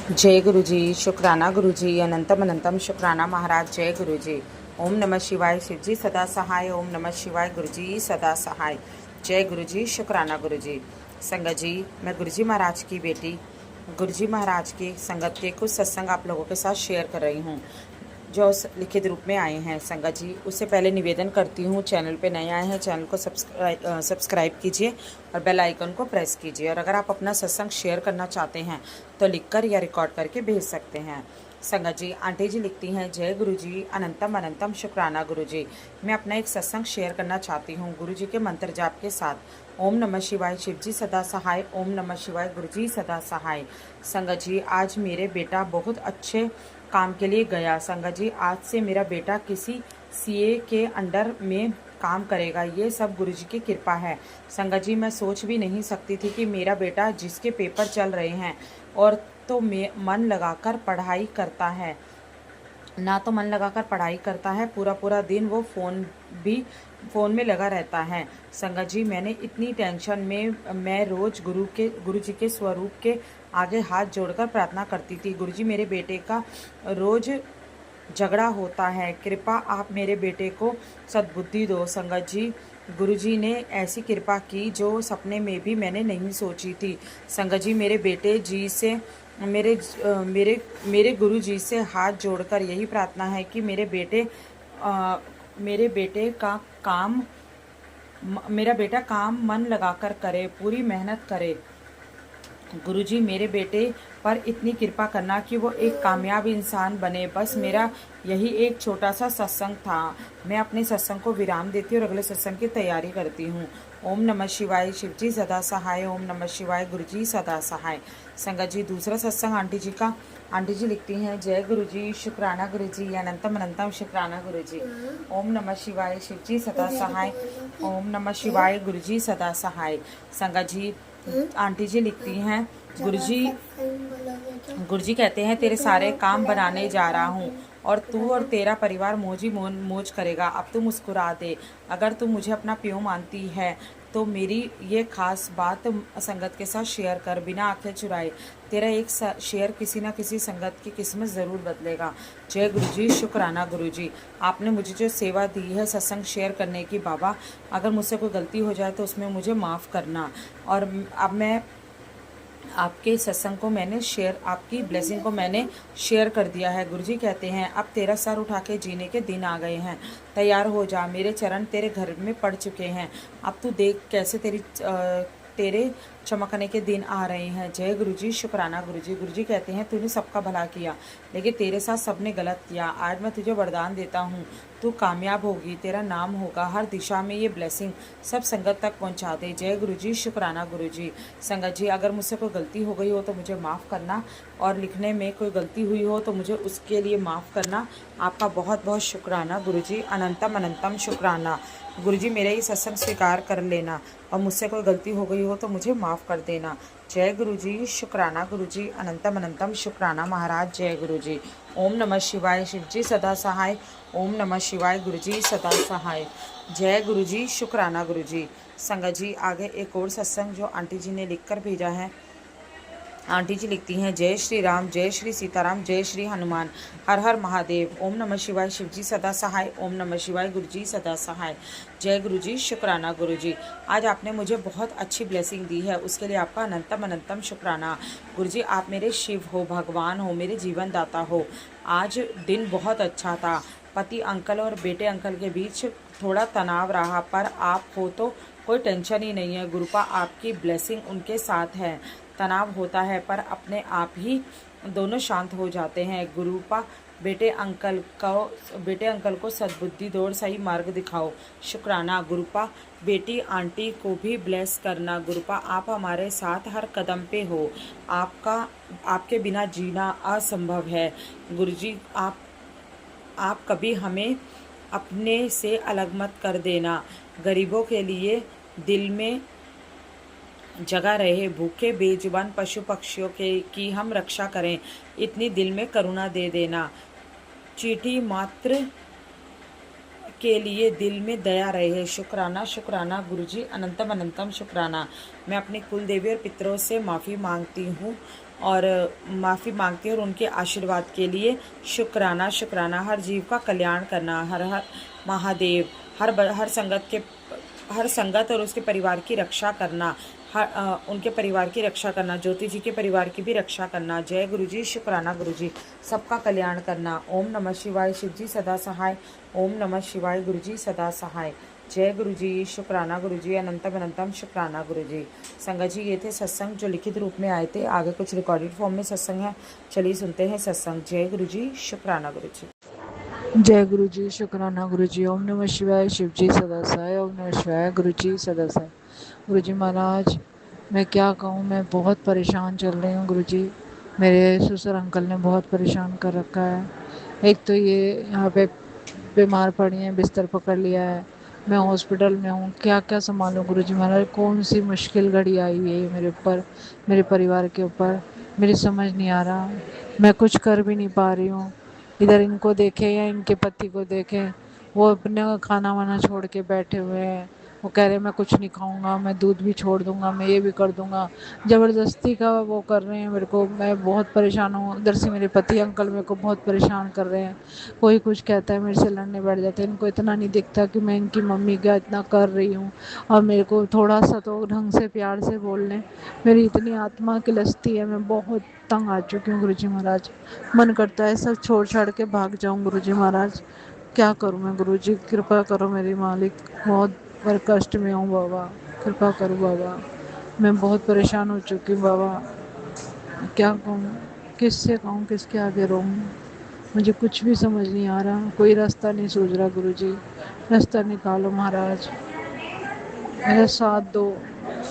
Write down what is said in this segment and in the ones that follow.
जय गुरु जी, शुक्राना गुरु जी, अनंतम अनंतम शुक्राना महाराज। जय गुरु जी। ओम नमः शिवाय, शिव जी सदा सहाय। ओम नमः शिवाय, गुरु जी सदा सहाय। जय गुरु जी, शुक्राना गुरु जी। संगत जी, मैं गुरु जी महाराज की बेटी गुरु जी महाराज की संगत के कुछ सत्संग आप लोगों के साथ शेयर कर रही हूँ, जो लिखित रूप में आए हैं। संगत जी, उससे पहले निवेदन करती हूँ, चैनल पे नए आए हैं, चैनल को सब्सक्राइब कीजिए और बेल आइकन को प्रेस कीजिए। और अगर आप अपना सत्संग शेयर करना चाहते हैं तो लिखकर या रिकॉर्ड करके भेज सकते हैं। संगत जी, आंटी जी लिखती हैं, जय गुरु जी, अनंतम अनंतम शुक्राना गुरु जी। मैं अपना एक सत्संग शेयर करना चाहती हूँ गुरु जी के मंत्र जाप के साथ। ओम नमः शिवाय, शिव जी सदा सहाय। ओम नमः शिवाय, गुरु जी सदा सहाय। संगत जी, आज मेरे बेटा बहुत अच्छे काम के लिए गया। संगत जी, आज से मेरा बेटा किसी सीए के अंडर में काम करेगा। ये सब गुरु जी की कृपा है। संगत जी, मैं सोच भी नहीं सकती थी कि मेरा बेटा, जिसके पेपर चल रहे हैं और तो मन लगाकर पढ़ाई करता है, ना तो मन लगाकर पढ़ाई करता है, पूरा पूरा दिन वो फ़ोन में लगा रहता है। संगत जी, मैंने इतनी टेंशन में मैं रोज़ गुरु जी के स्वरूप के आगे हाथ जोड़कर प्रार्थना करती थी। गुरु जी, मेरे बेटे का रोज़ झगड़ा होता है, कृपा आप मेरे बेटे को सद्बुद्धि दो। संगत जी, गुरु जी ने ऐसी कृपा की जो सपने में भी मैंने नहीं सोची थी। संगत जी, मेरे बेटे जी से मेरे मेरे मेरे गुरु जी से हाथ जोड़कर यही प्रार्थना है कि मेरे बेटे का काम मेरा बेटा काम मन लगाकर करे, पूरी मेहनत करे। गुरुजी, मेरे बेटे पर इतनी कृपा करना कि वो एक कामयाब इंसान बने। बस मेरा यही एक छोटा सा सत्संग था। मैं अपने सत्संग को विराम देती हूँ और अगले सत्संग की तैयारी करती हूँ। ओम नमः शिवाय, शिव जी सदा सहाय। ओम नमः शिवाय, गुरु जी सदा सहाय। संगत जी, दूसरा सत्संग आंटी जी का। आंटी जी लिखती हैं, जय गुरु जी, शुक्राना गुरु जी, अनंतम अनंतम शुक्राना गुरु जी। ओम नमः शिवाय, शिव जी सदा सहाय। ओम नमः शिवाय, गुरु जी सदा सहाय। संगत जी, आंटी जी लिखती हैं, गुरुजी कहते हैं, तेरे सारे काम बनाने जा रहा हूँ और तू और तेरा परिवार मौज करेगा। अब तू मुस्कुरा दे। अगर तू मुझे अपना प्यो मानती है तो मेरी ये खास बात संगत के साथ शेयर कर, बिना आंखें चुराए। तेरा एक शेयर किसी ना किसी संगत की किस्मत ज़रूर बदलेगा। जय गुरुजी, शुक्राना गुरुजी। आपने मुझे जो सेवा दी है सत्संग शेयर करने की, बाबा अगर मुझसे कोई गलती हो जाए तो उसमें मुझे माफ़ करना। और अब मैं आपके सत्संग को मैंने शेयर, आपकी ब्लेसिंग को मैंने शेयर कर दिया है। गुरुजी कहते हैं, अब तेरा सर उठा के जीने के दिन आ गए हैं। तैयार हो जा, मेरे चरण तेरे घर में पड़ चुके हैं। अब तू देख कैसे तेरे चमकने के दिन आ रहे हैं। जय गुरुजी, शुक्राना गुरुजी। गुरुजी कहते हैं, तूने सबका भला किया लेकिन तेरे साथ सबने गलत किया। आज मैं तुझे वरदान देता हूँ, तू कामयाब होगी, तेरा नाम होगा हर दिशा में। ये ब्लेसिंग सब संगत तक पहुँचा दे। जय गुरुजी, शुक्राना गुरुजी। संगत जी, अगर मुझसे कोई गलती हो गई हो तो मुझे माफ़ करना, और लिखने में कोई गलती हुई हो तो मुझे उसके लिए माफ़ करना। आपका बहुत बहुत शुक्राना गुरुजी, अनंतम अनंतम शुक्राना। गुरुजी, मेरा ये सत्संग स्वीकार कर लेना और मुझसे कोई गलती हो गई हो तो मुझे माफ़ कर देना। जय गुरुजी, शुक्राना गुरुजी, अनंतम अनंतम शुक्राना महाराज। जय गुरुजी। ओम नमः शिवाय, शिव जी सदा सहाय। ओम नमः शिवाय, गुरुजी सदा सहाय। जय गुरुजी, शुक्राना गुरुजी। संगत जी, आगे एक और सत्संग जो आंटी जी ने लिखकर भेजा है। आंटी जी लिखती हैं, जय श्री राम, जय श्री सीताराम, जय श्री हनुमान, हर हर महादेव। ओम नमः शिवाय, शिव जी सदा सहाय। ओम नमः शिवाय, गुरु जी सदा सहाय। जय गुरु जी, शुक्राना गुरु जी। आज आपने मुझे बहुत अच्छी ब्लेसिंग दी है, उसके लिए आपका अनंतम अनंतम शुक्राना। गुरु जी, आप मेरे शिव हो, भगवान हो, मेरे जीवन दाता हो। आज दिन बहुत अच्छा था। पति अंकल और बेटे अंकल के बीच थोड़ा तनाव रहा, पर आप हो तो कोई टेंशन ही नहीं है। गुरुपा आपकी ब्लेसिंग उनके साथ है। तनाव होता है पर अपने आप ही दोनों शांत हो जाते हैं। गुरुपा बेटे अंकल को सद्बुद्धि दो और सही मार्ग दिखाओ। शुक्राना गुरुपा, बेटी आंटी को भी ब्लेस करना। गुरुपा, आप हमारे साथ हर कदम पे हो। आपके बिना जीना असंभव है। गुरुजी, आप कभी हमें अपने से अलग मत कर देना। गरीबों के लिए दिल में जगह रहे, भूखे बेजुबान पशु पक्षियों की हम रक्षा करें, इतनी दिल में करुणा दे देना। चींटी मात्र के लिए दिल में दया रहे। शुक्राना शुक्राना गुरुजी, अनंतम अनंतम शुक्राना। मैं अपनी कुल देवी और पितरों से माफ़ी मांगती हूँ और माफ़ी मांगते हैं और उनके आशीर्वाद के लिए शुक्राना शुक्राना। हर जीव का कल्याण करना, हर हर महादेव। हर संगत और उसके परिवार की रक्षा करना, उनके परिवार की रक्षा करना, ज्योति जी के परिवार की भी रक्षा करना। जय गुरु जी, शुक्राना गुरु जी, सबका कल्याण करना। ओम नमः शिवाय, शिव जी सदा सहाय। ओम नमः शिवाय, गुरु जी सदा सहाय। जय गुरु जी, शुक्राना गुरु जी, अनंतम अनंतम शुक्राना गुरु जी। संगत जी, ये थे सत्संग जो लिखित रूप में आए थे। आगे कुछ रिकॉर्डेड फॉर्म में सत्संग है, चलिए सुनते हैं सत्संग। जय गुरु जी, शुक्राना गुरु जी। जय गुरु जी, शुक्राना गुरु जी। ओम नमः शिवाय, शिव जी सदा सहाय। ओम नमः शिवाय, गुरु जी सदा सहाय। गुरु जी महाराज, मैं क्या कहूँ, मैं बहुत परेशान चल रही हूँ गुरु जी। मेरे ससुर अंकल ने बहुत परेशान कर रखा है। एक तो ये यहाँ पे बीमार पड़ी हैं, बिस्तर पकड़ लिया है, मैं हॉस्पिटल में हूँ, क्या क्या संभालूं गुरु जी महाराज। कौन सी मुश्किल घड़ी आई है मेरे ऊपर, मेरे परिवार के ऊपर, मेरी समझ नहीं आ रहा। मैं कुछ कर भी नहीं पा रही हूँ। इधर इनको देखें या इनके पति को देखें, वो अपने खाना वाना छोड़ के बैठे हुए हैं। वो कह रहे मैं कुछ नहीं खाऊंगा, मैं दूध भी छोड़ दूंगा, मैं ये भी कर दूंगा। ज़बरदस्ती का वो कर रहे हैं मेरे को। मैं बहुत परेशान हूँ। उधर से मेरे पति अंकल मेरे को बहुत परेशान कर रहे हैं। कोई कुछ कहता है मेरे से लड़ने बैठ जाते हैं। इनको इतना नहीं दिखता कि मैं इनकी मम्मी का इतना कर रही हूँ, और मेरे को थोड़ा सा तो ढंग से प्यार से बोल लें। मेरी इतनी आत्मा किलसती है, मैं बहुत तंग आ चुकी हूँ गुरु जी महाराज। मन करता है सब छोड़ छाड़ के भाग जाऊँ गुरु जी महाराज। क्या करूँ मैं गुरु जी, कृपा करो मेरी मालिक। बहुत पर कष्ट में हूँ बाबा, कृपा करो बाबा। मैं बहुत परेशान हो चुकी हूँ बाबा। क्या कहूँ, किससे कहूँ, किसके आगे रोऊँ, मुझे कुछ भी समझ नहीं आ रहा। कोई रास्ता नहीं सूझ रहा गुरु जी, रास्ता निकालो महाराज, मेरा साथ दो।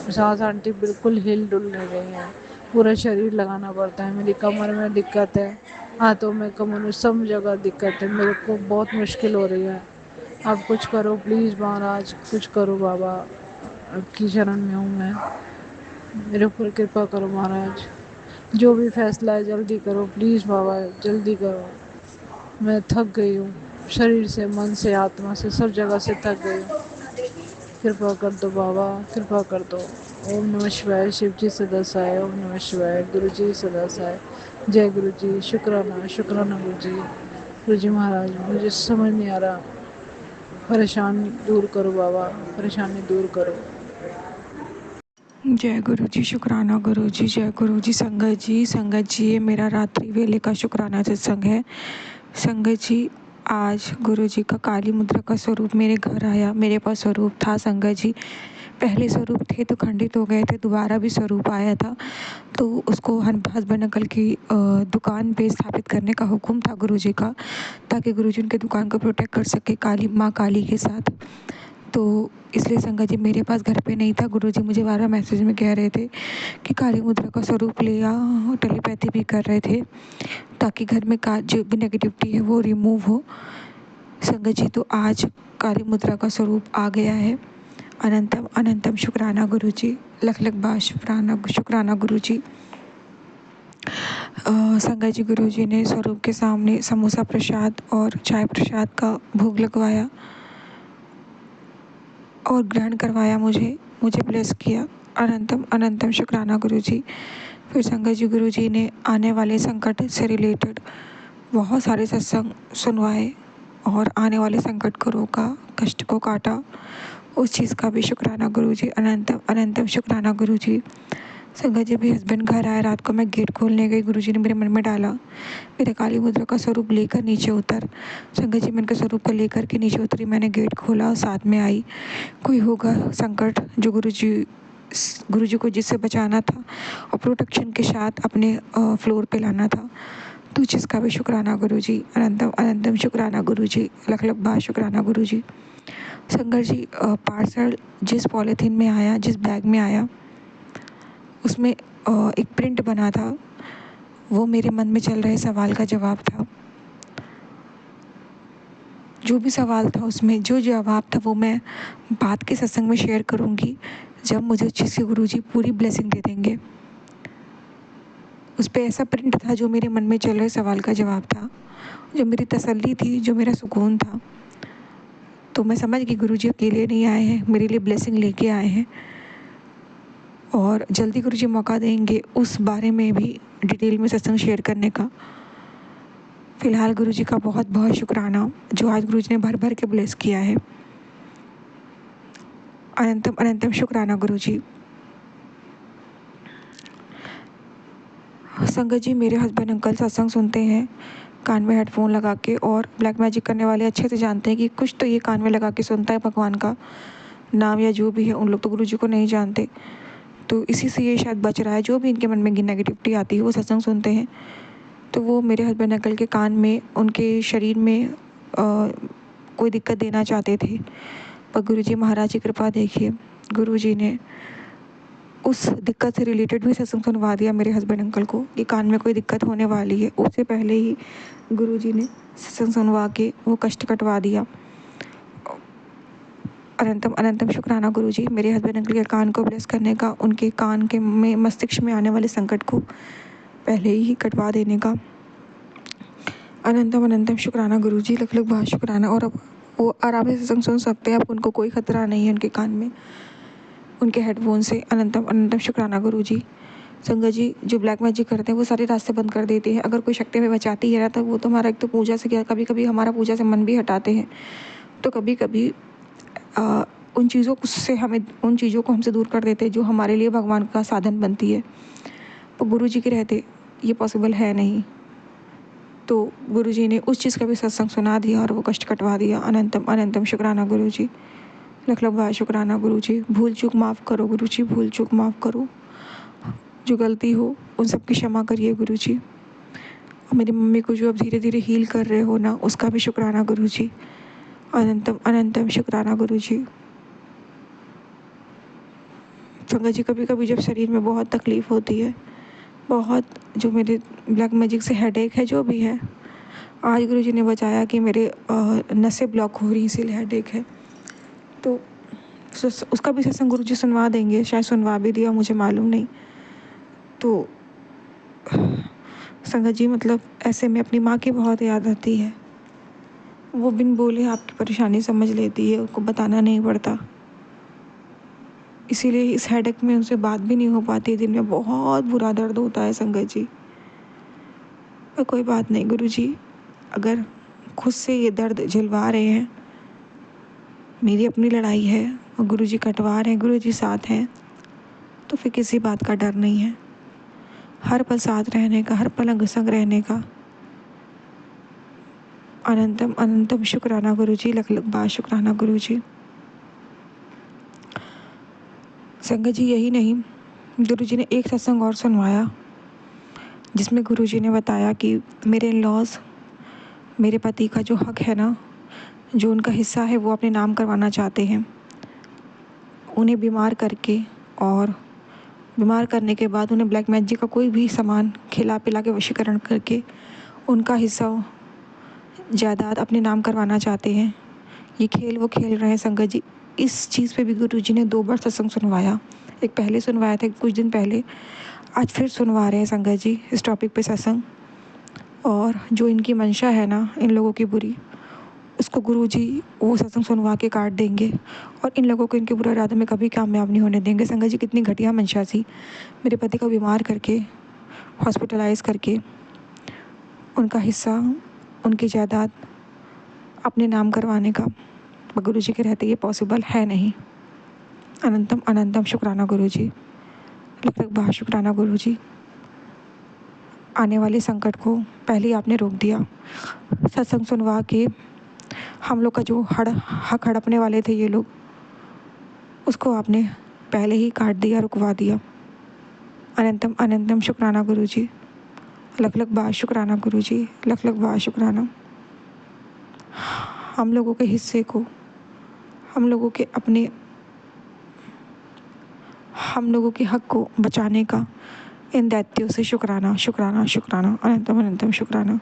सास आंटी बिल्कुल हिल डुल नहीं रही हैं, पूरा शरीर लगाना पड़ता है। मेरी कमर में दिक्कत है, हाथों में, कमर में, सब जगह दिक्कत है। मेरे को बहुत मुश्किल हो रही है। आप कुछ करो प्लीज़ महाराज, कुछ करो बाबा, आपकी शरण में हूँ मैं। मेरे ऊपर कृपा करो महाराज, जो भी फैसला है जल्दी करो प्लीज़ बाबा, जल्दी करो। मैं थक गई हूँ, शरीर से, मन से, आत्मा से, सब जगह से थक गई हूँ। कृपा कर दो बाबा, कृपा कर दो। ओम नमः शिवाय, शिव जी सदा सहाय। ओम नमः शिवाय, गुरु जी सदा सहाय। जय गुरु जी, शुक्राना शुक्राना गुरु जी। गुरु जी महाराज, मुझे समझ नहीं आ रहा। परेशानी दूर करो बाबा, परेशानी दूर करो। जय गुरु जी, शुक्राना गुरु जी। जय गुरु जी। संगत जी, ये मेरा रात्रि वेले का शुक्राना सत्संग है। संगत जी, आज गुरु जी का काली मुद्रा का स्वरूप मेरे घर आया। मेरे पास स्वरूप था संगत जी, पहले स्वरूप थे तो खंडित हो गए थे, दोबारा भी स्वरूप आया था, तो उसको हसबैंड अंकल की दुकान पे स्थापित करने का हुक्म था गुरु जी का, ताकि गुरु जी उनके दुकान को प्रोटेक्ट कर सके काली माँ काली के साथ। तो इसलिए संगत जी मेरे पास घर पे नहीं था। गुरुजी मुझे बार बार मैसेज में कह रहे थे कि काली मुद्रा का स्वरूप ले आ, टेलीपैथी भी कर रहे थे, ताकि घर में का जो भी नेगेटिविटी है वो रिमूव हो। संगत जी, तो आज काली मुद्रा का स्वरूप आ गया है। अनंतम अनंतम शुक्राना गुरु जी, लख लख बार शुक्राना गुरु जी। संगत जी, गुरु जी ने स्वरूप के सामने समोसा प्रसाद और चाय प्रसाद का भोग लगवाया और ग्रहण करवाया, मुझे ब्लेस किया। अनंतम अनंतम शुक्राना गुरु जी। फिर संगत जी, गुरु जी ने आने वाले संकट से रिलेटेड बहुत सारे सत्संग सुनवाए और आने वाले संकट को रोका, कष्ट को काटा, उस चीज़ का भी शुक्राना गुरु जी। अनंतम अनंतम शुक्राना गुरु जी। संगत जी, भी हस्बैंड घर आए, रात को मैं गेट खोलने गई, गुरु जी ने मेरे मन में डाला, मेरे काली मुद्रा का स्वरूप लेकर नीचे उतर। संगत जी, मैं उनके स्वरूप को लेकर के नीचे उतरी, मैंने गेट खोला, साथ में आई। कोई होगा संकट जो गुरु जी को जिससे बचाना था और प्रोटेक्शन के साथ अपने फ्लोर पे लाना था, तो जिसका भी शुक्राना गुरु जी। अनंतम अनंतम शुक्राना गुरु जी, लख लख बार शुक्राना गुरु जी। संगत जी, पार्सल जिस पॉलीथीन में आया, जिस बैग में आया, उसमें एक प्रिंट बना था, वो मेरे मन में चल रहे सवाल का जवाब था। जो भी सवाल था उसमें जो जवाब था वो मैं बाद के सत्संग में शेयर करूँगी, जब मुझे उस चीज़ की गुरु जी पूरी ब्लेसिंग दे देंगे। उस पर ऐसा प्रिंट था जो मेरे मन में चल रहे सवाल का जवाब था, जो मेरी तसल्ली थी, जो मेरा सुकून था। तो मैं समझ गई गुरु जी अकेले नहीं आए हैं, मेरे लिए ब्लेसिंग लेके आए हैं, और जल्दी गुरु जी मौका देंगे उस बारे में भी डिटेल में सत्संग शेयर करने का। फ़िलहाल गुरुजी का बहुत बहुत शुक्राना जो आज गुरुजी ने भर भर के ब्लेस किया है। अनंतम अनंतम शुक्राना गुरुजी। संगत जी, मेरे हस्बैंड अंकल सत्संग सुनते हैं कान में हेडफोन लगा के, और ब्लैक मैजिक करने वाले अच्छे से जानते हैं कि कुछ तो ये कान में लगा के सुनता है भगवान का नाम या जो भी है। उन लोग तो गुरुजी को नहीं जानते, तो इसी से ये शायद बच रहा है। जो भी इनके मन में नेगेटिविटी आती है वो सत्संग सुनते हैं, तो वो मेरे हस्बैंड अंकल के कान में, उनके शरीर में कोई दिक्कत देना चाहते थे। पर गुरुजी महाराज की कृपा देखिए, गुरुजी ने उस दिक्कत से रिलेटेड भी सत्संग सुनवा दिया मेरे हस्बैंड अंकल को कि कान में कोई दिक्कत होने वाली है। उससे पहले ही गुरुजी ने सत्संग सुनवा के वो कष्ट कटवा दिया। अनंतम अनंतम शुक्राना गुरुजी, मेरे हस्बैंड अंकल के कान को ब्लेस करने का, उनके कान के में मस्तिष्क में आने वाले संकट को पहले ही कटवा देने का। अनंतम अनंतम शुक्राना गुरुजी, लख लख बहुत शुक्राना। और अब वो आराम से सत्संग सुन सकते हैं, अब उनको कोई खतरा नहीं है उनके कान में, उनके हेडफोन से। अनंतम अनंतम शुक्राना गुरुजी। संगत जी, जो ब्लैक मैजिक करते हैं वो सारे रास्ते बंद कर देते हैं। अगर कोई शक्ति में बचाती है ना, तो वो तो हमारा एक तो पूजा से क्या, कभी कभी हमारा पूजा से मन भी हटाते हैं, तो कभी कभी उन चीज़ों को हमसे दूर कर देते हैं जो हमारे लिए भगवान का साधन बनती है। तो गुरुजी के रहते ये पॉसिबल है नहीं, तो गुरुजी ने उस चीज़ का भी सत्संग सुना दिया और वो कष्ट कटवा दिया। अनंतम अनंतम शुक्राना गुरुजी, लख लख बार शुक्राना गुरुजी। भूल चूक माफ़ करो गुरुजी, भूल चूक माफ़ करो, जो गलती हो उन सब की क्षमा करिए गुरुजी। और मेरी मम्मी को जो अब धीरे धीरे हील कर रहे हो ना, उसका भी शुक्राना गुरुजी। अनंतम अनंतम शुक्राना गुरुजी। संगत जी, कभी कभी जब शरीर में बहुत तकलीफ़ होती है, बहुत, जो मेरे ब्लैक मैजिक से हेडेक है जो भी है, आज गुरुजी ने बताया कि मेरे नसें ब्लॉक हो रही इसीलिए हेडेक है, तो उसका भी सत्संग गुरुजी सुनवा देंगे, शायद सुनवा भी दिया, मुझे मालूम नहीं। तो संगत जी, मतलब ऐसे में अपनी माँ की बहुत याद आती है। वो बिन बोले आपकी परेशानी समझ लेती है, उसको बताना नहीं पड़ता। इसीलिए इस हेडेक में उनसे बात भी नहीं हो पाती, दिन में बहुत बुरा दर्द होता है संगत जी। पर कोई बात नहीं गुरुजी, अगर खुद से ये दर्द झेलवा रहे हैं, मेरी अपनी लड़ाई है और गुरुजी कटवा रहे हैं, गुरुजी साथ हैं, तो फिर किसी बात का डर नहीं है। हर पल साथ रहने का, हर पल संग रहने का। अनंतम अनंतम शुक्राना गुरुजी, लख लख बार शुक्राना गुरुजी। संगत जी, यही नहीं, गुरुजी ने एक सत्संग और सुनवाया जिसमें गुरुजी ने बताया कि मेरे इन-लॉज़, मेरे पति का जो हक है ना, जो उनका हिस्सा है, वो अपने नाम करवाना चाहते हैं। उन्हें बीमार करके, और बीमार करने के बाद उन्हें ब्लैक मैजिक का कोई भी सामान खिला पिला के वशीकरण करके उनका हिस्सा, जायदाद अपने नाम करवाना चाहते हैं। ये खेल वो खेल रहे हैं संगत जी। इस चीज़ पे भी गुरुजी ने 2 बार सत्संग सुनवाया। एक पहले सुनवाया था कुछ दिन पहले, आज फिर सुनवा रहे हैं संगत जी इस टॉपिक पे सत्संग। और जो इनकी मंशा है ना, इन लोगों की बुरी, उसको गुरुजी वो सत्संग सुनवा के काट देंगे, और इन लोगों को इनके बुरे इरादे में कभी कामयाब नहीं होने देंगे। संगत जी, कितनी घटिया मंशा थी मेरे पति को बीमार करके, हॉस्पिटलाइज करके, उनका हिस्सा, उनकी जायदाद अपने नाम करवाने का। गुरुजी के रहते ये पॉसिबल है नहीं। अनंतम अनंतम शुक्राना गुरुजी, लख लख बार शुक्राना गुरुजी। आने वाले संकट को पहले ही आपने रोक दिया। सत्संग सुनवा के हम लोग का जो हक हड़पने वाले थे ये लोग, उसको आपने पहले ही काट दिया, रुकवा दिया। अनंतम अनंतम शुक्राना गुरुजी, लख लख बार शुक्राना गुरुजी, लख लख बार शुक्राना। हम लोगों के हिस्से को, हम लोगों के हक को बचाने का इन दैत्यों से शुक्राना शुक्राना शुक्राना, अनंतम अनंतम शुक्राना।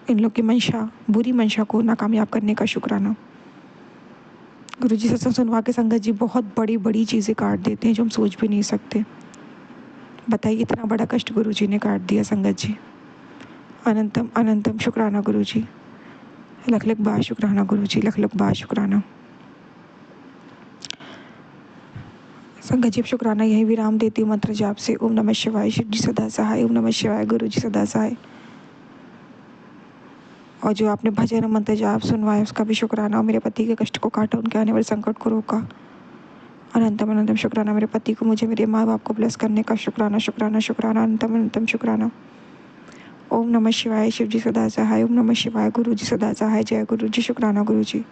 इन लोग की मंशा, बुरी मंशा को नाकामयाब करने का शुक्राना। गुरुजी सत्संग सुनवा के संगत जी बहुत बड़ी बड़ी चीज़ें काट देते हैं जो हम सोच भी नहीं सकते। बताइए, इतना बड़ा कष्ट गुरुजी ने काट दिया संगत जी। अनंतम अनंतम शुक्राना गुरुजी, लख लख बार शुक्राना गुरुजी, लख लख बार शुक्राना। संगत जी शुक्राना यही विराम देती हूँ मंत्र जाप से। ओम नमः शिवाय, शिव जी सदा सहाय। ओम नमः शिवाय, गुरु जी सदा सहाय। और जो आपने भजन मंत्र जाप सुनवाया उसका भी शुक्राना। और मेरे पति के कष्ट को काटा, उनके आने वाले संकट को रोका। अनंतम अनंतम शुक्राना मेरे पति को, मुझे, मेरे माँ बाप को ब्लेस करने का शुक्राना शुक्राना शुक्राना, अनंतम अनंतम शुक्राना। ओम नमः शिवाय, शिव जी सदा सहाय। ओम नमः शिवाय, गुरु जी सदा सहाय। जय गुरु जी, शुक्राना गुरु जी।